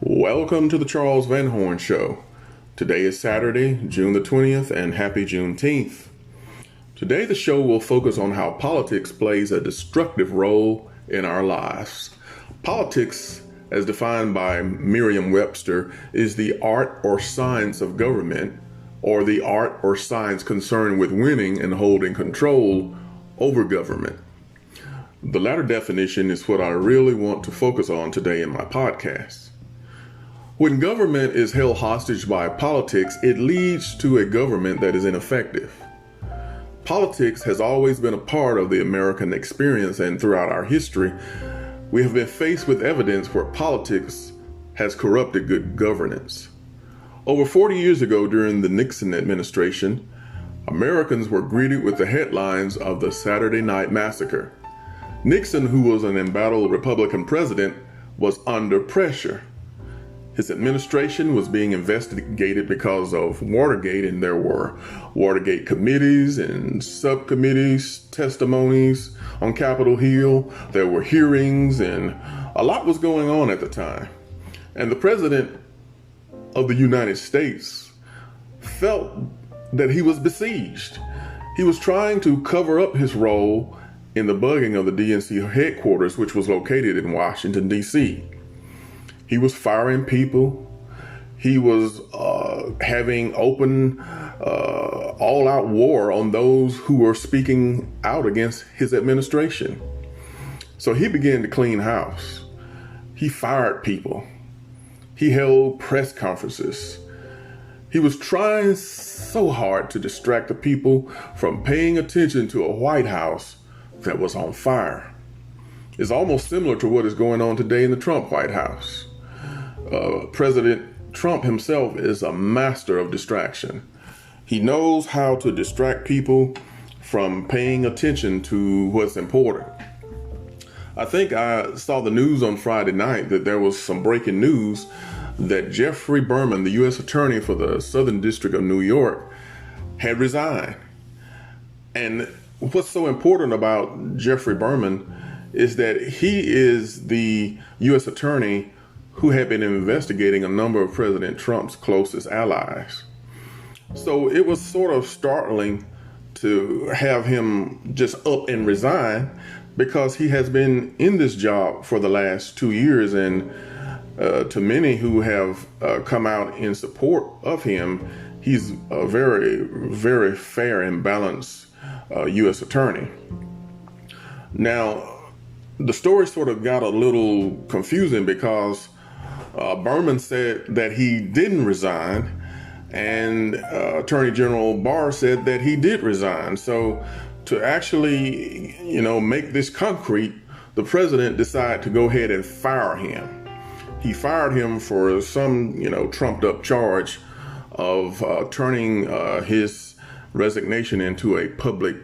Welcome to the Charles Vanhorn Show. Today is Saturday, June the 20th, and happy Juneteenth. Today the show will focus on how politics plays a destructive role in our lives. Politics, as defined by Merriam-Webster, is the art or science of government, or the art or science concerned with winning and holding control over government. The latter definition is what I really want to focus on today in my podcast. When government is held hostage by politics, it leads to a government that is ineffective. Politics has always been a part of the American experience, and throughout our history, we have been faced with evidence where politics has corrupted good governance. Over 40 years ago, during the Nixon administration, Americans were greeted with the headlines of the Saturday Night Massacre. Nixon, who was an embattled Republican president, was under pressure. His administration was being investigated because of Watergate, and there were Watergate committees and subcommittees, testimonies on Capitol Hill. There were hearings, and a lot was going on at the time. And the president of the United States felt that he was besieged. He was trying to cover up his role in the bugging of the DNC headquarters, which was located in Washington, D.C. He was firing people. He was having open, all-out war on those who were speaking out against his administration. So he began to clean house. He fired people. He held press conferences. He was trying so hard to distract the people from paying attention to a White House that was on fire. It's almost similar to what is going on today in the Trump White House. President Trump himself is a master of distraction. He knows how to distract people from paying attention to what's important. I think I saw the news on Friday night that there was some breaking news that Jeffrey Berman, the U.S. Attorney for the Southern District of New York, had resigned. And what's so important about Jeffrey Berman is that he is the U.S. Attorney who had been investigating a number of President Trump's closest allies. So it was sort of startling to have him just up and resign, because he has been in this job for the last 2 years, and to many who have come out in support of him, he's a very, very fair and balanced U.S. attorney. Now, the story sort of got a little confusing because Berman said that he didn't resign, and Attorney General Barr said that he did resign. So to actually, make this concrete, the president decided to go ahead and fire him. He fired him for some, trumped up charge of turning his resignation into a public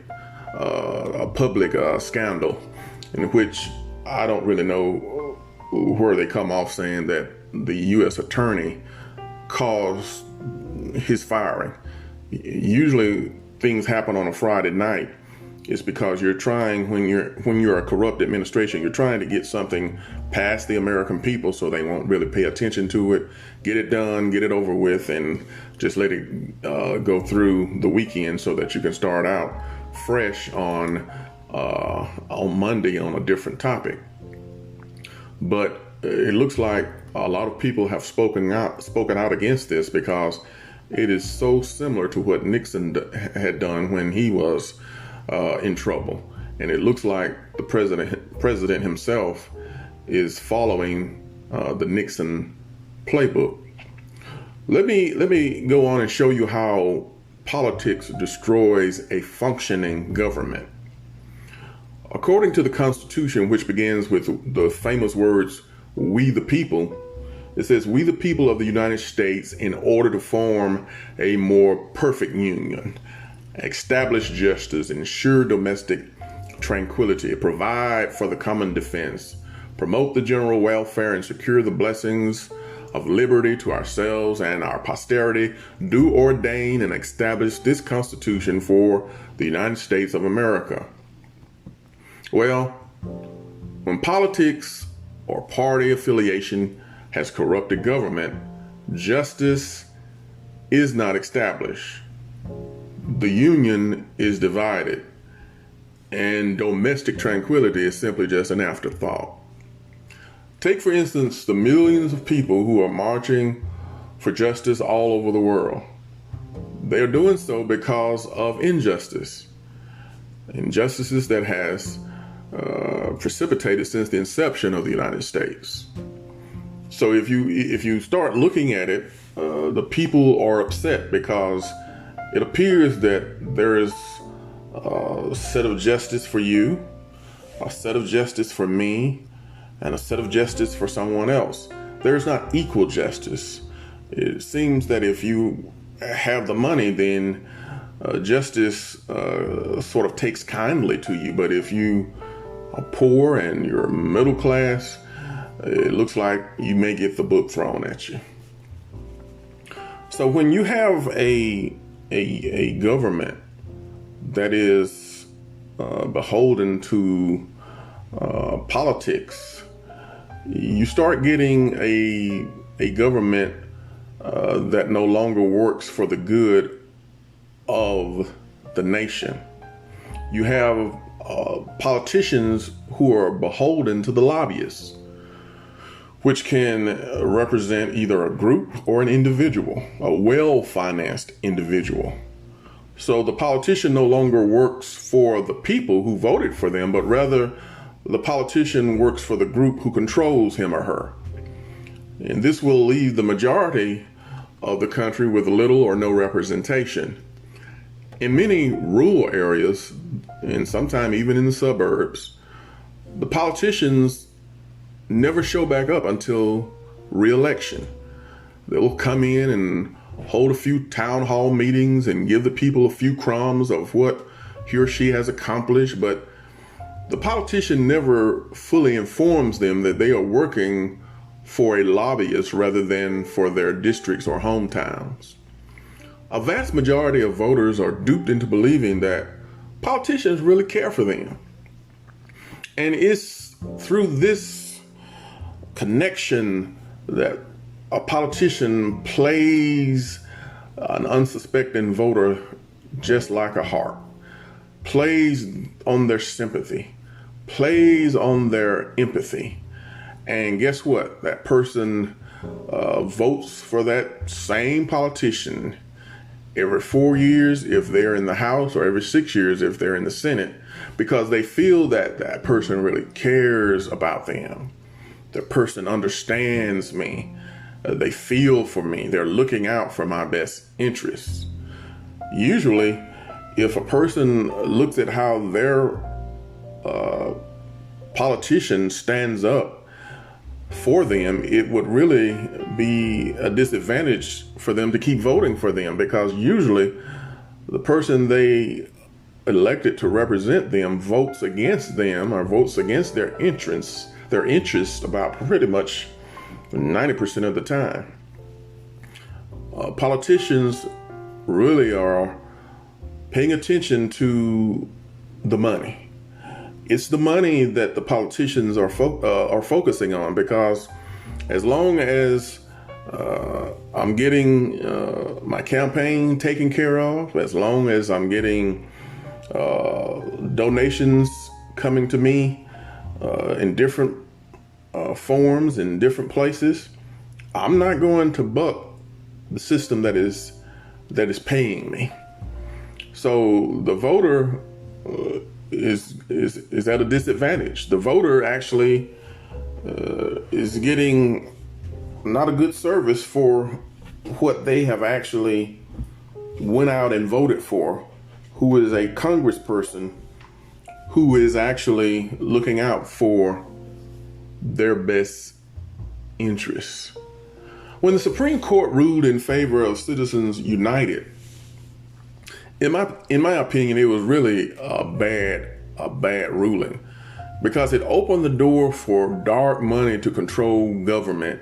scandal, in which I don't really know where they come off saying that the U.S. attorney caused his firing. Usually things happen on a Friday night. It's because you're trying, when you're a corrupt administration, you're trying to get something past the American people so they won't really pay attention to it, get it done, get it over with, and just let it go through the weekend so that you can start out fresh on Monday on a different topic. But it looks like a lot of people have spoken out against this, because it is so similar to what Nixon had done when he was in trouble. And it looks like the president himself is following the Nixon playbook. Let me go on and show you how politics destroys a functioning government. According to the Constitution, which begins with the famous words, "We the people," it says, "We the people of the United States, in order to form a more perfect union, establish justice, ensure domestic tranquility, provide for the common defense, promote the general welfare, and secure the blessings of liberty to ourselves and our posterity, do ordain and establish this Constitution for the United States of America." Well, when politics or party affiliation has corrupted government, justice is not established. The union is divided, and domestic tranquility is simply just an afterthought. Take, for instance, the millions of people who are marching for justice all over the world. They are doing so because of injustices that has precipitated since the inception of the United States. So if you start looking at it, the people are upset because it appears that there is a set of justice for you, a set of justice for me, and a set of justice for someone else. There's not equal justice. It seems that if you have the money, then justice sort of takes kindly to you. But if you are poor and you're middle class, it looks like you may get the book thrown at you. So when you have a government that is beholden to politics, you start getting a government that no longer works for the good of the nation. You have politicians who are beholden to the lobbyists, which can represent either a group or an individual, a well-financed individual. So the politician no longer works for the people who voted for them, but rather the politician works for the group who controls him or her. And this will leave the majority of the country with little or no representation. In many rural areas, and sometimes even in the suburbs, the politicians never show back up until re-election. They'll come in and hold a few town hall meetings and give the people a few crumbs of what he or she has accomplished, but the politician never fully informs them that they are working for a lobbyist rather than for their districts or hometowns. A vast majority of voters are duped into believing that politicians really care for them. And it's through this connection that a politician plays an unsuspecting voter just like a harp, plays on their sympathy, plays on their empathy. And guess what? That person votes for that same politician every 4 years if they're in the House, or every 6 years if they're in the Senate, because they feel that that person really cares about them. The person understands me. They feel for me. They're looking out for my best interests. Usually, if a person looks at how their politician stands up for them, it would really be a disadvantage for them to keep voting for them, because usually the person they elected to represent them votes against them, or votes against their interests about pretty much 90% of the time. Politicians really are paying attention to the money. It's the money that the politicians are focusing on, because as long as I'm getting my campaign taken care of, as long as I'm getting donations coming to me in different forms, in different places, I'm not going to buck the system that is paying me. So the voter is at a disadvantage. The voter actually is getting not a good service for what they have actually went out and voted for, who is a congressperson who is actually looking out for their best interests. When the Supreme Court ruled in favor of Citizens United, in my opinion, it was really a bad ruling, because it opened the door for dark money to control government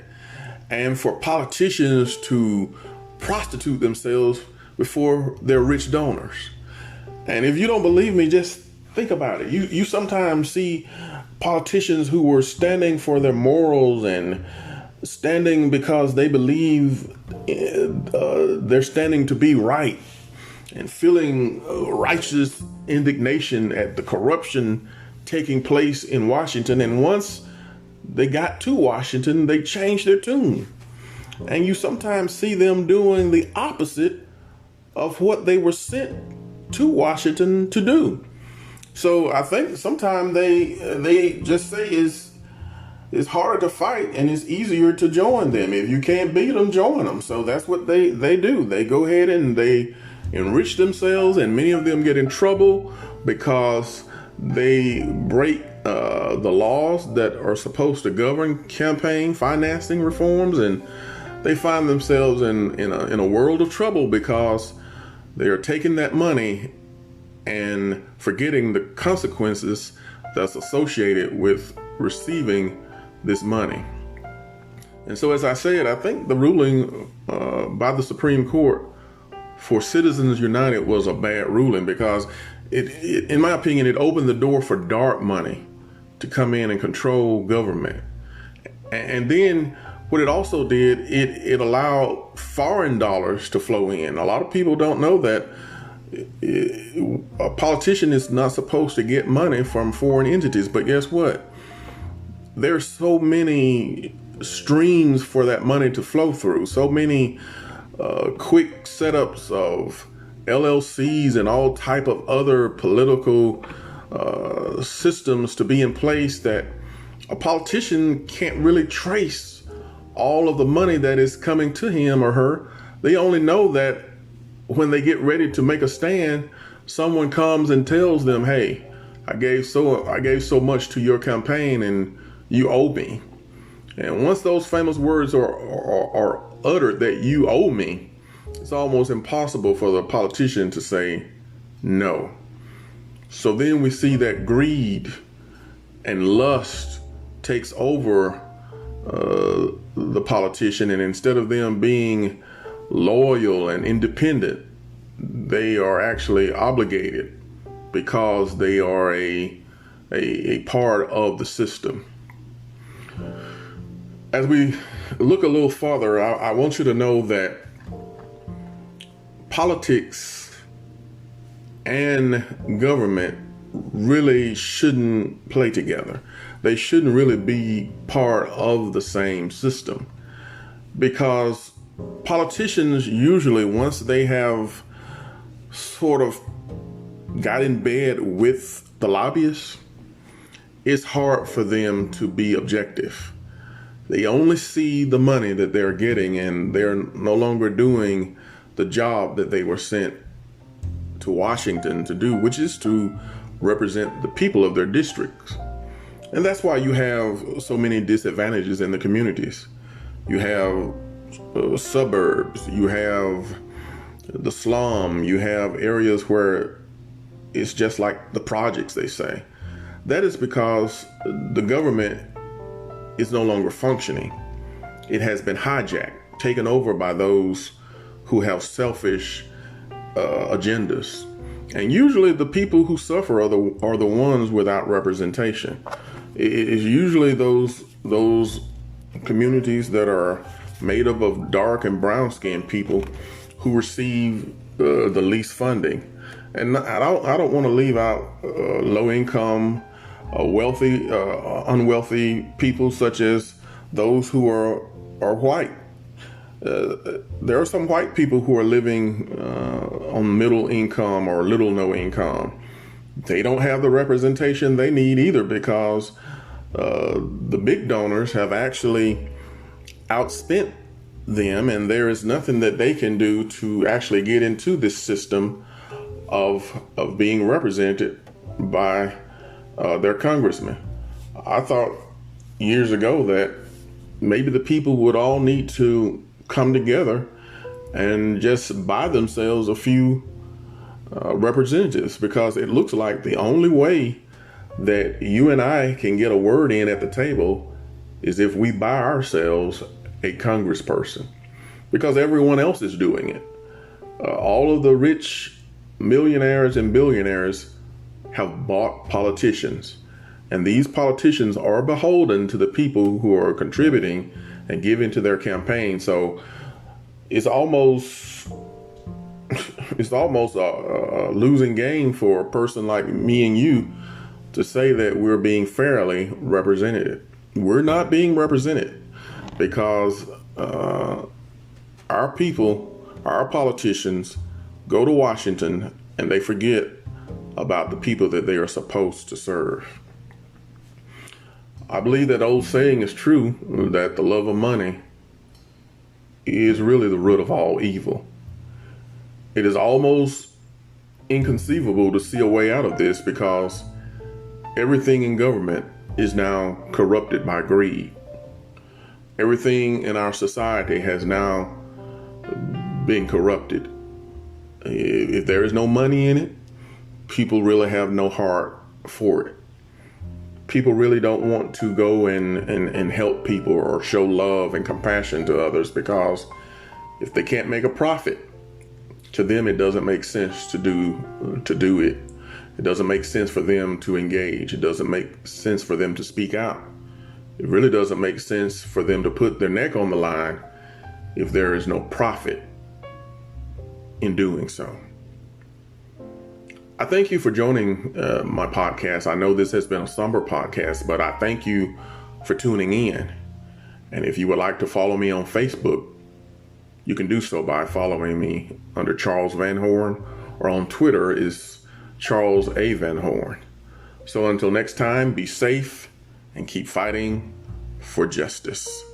and for politicians to prostitute themselves before their rich donors. And if you don't believe me, just think about it. You sometimes see politicians who were standing for their morals and standing because they believe they're standing to be right, and feeling righteous indignation at the corruption taking place in Washington. And once they got to Washington, they changed their tune. And you sometimes see them doing the opposite of what they were sent to Washington to do. So I think sometimes they just say it's harder to fight and it's easier to join them. If you can't beat them, join them. So that's what they do. They go ahead and they enrich themselves, and many of them get in trouble because they break the laws that are supposed to govern campaign financing reforms, and they find themselves in a world of trouble because they are taking that money and forgetting the consequences that's associated with receiving this money. And so, as I said, I think the ruling by the Supreme Court for Citizens United was a bad ruling because it, in my opinion, it opened the door for dark money to come in and control government. And then what it also did, it allowed foreign dollars to flow in. A lot of people don't know that a politician is not supposed to get money from foreign entities, but guess what? There's so many streams for that money to flow through, so many quick setups of LLCs and all type of other political systems to be in place that a politician can't really trace all of the money that is coming to him or her. They only know that when they get ready to make a stand, someone comes and tells them, "Hey, I gave so much to your campaign and you owe me." And once those famous words are uttered that you owe me, it's almost impossible for the politician to say no. So then we see that greed and lust takes over the politician, and instead of them being loyal and independent, they are actually obligated because they are a part of the system. As we look a little farther, I want you to know that politics and government really shouldn't play together. They shouldn't really be part of the same system, because politicians usually, once they have sort of got in bed with the lobbyists, it's hard for them to be objective. They only see the money that they're getting, and they're no longer doing the job that they were sent to Washington to do, which is to represent the people of their districts. And that's why you have so many disadvantages in the communities. You have suburbs, you have the slum, you have areas where it's just like the projects, they say. That is because the government is no longer functioning. It has been hijacked, taken over by those who have selfish agendas. And usually the people who suffer are the ones without representation. It is usually those communities that are made up of dark and brown skinned people who receive the least funding. And I don't want to leave out low income, wealthy, unwealthy people, such as those who are white. There are some white people who are living on middle income or little no income. They don't have the representation they need either, because the big donors have actually outspent them, and there is nothing that they can do to actually get into this system of being represented by their congressmen. I thought years ago that maybe the people would all need to come together and just buy themselves a few representatives, because it looks like the only way that you and I can get a word in at the table is if we buy ourselves a congressperson, because everyone else is doing it. All of the rich millionaires and billionaires have bought politicians, and these politicians are beholden to the people who are contributing and give into their campaign. So it's almost a losing game for a person like me and you to say that we're being fairly represented. We're not being represented because our people, our politicians, go to Washington and they forget about the people that they are supposed to serve. I believe that old saying is true, that the love of money is really the root of all evil. It is almost inconceivable to see a way out of this because everything in government is now corrupted by greed. Everything in our society has now been corrupted. If there is no money in it, people really have no heart for it. People really don't want to go and help people or show love and compassion to others because if they can't make a profit, to them it doesn't make sense to do it. It doesn't make sense for them to engage. It doesn't make sense for them to speak out. It really doesn't make sense for them to put their neck on the line if there is no profit in doing so. I thank you for joining my podcast. I know this has been a somber podcast, but I thank you for tuning in. And if you would like to follow me on Facebook, you can do so by following me under Charles Vanhorn, or on Twitter is Charles A. Vanhorn. So until next time, be safe and keep fighting for justice.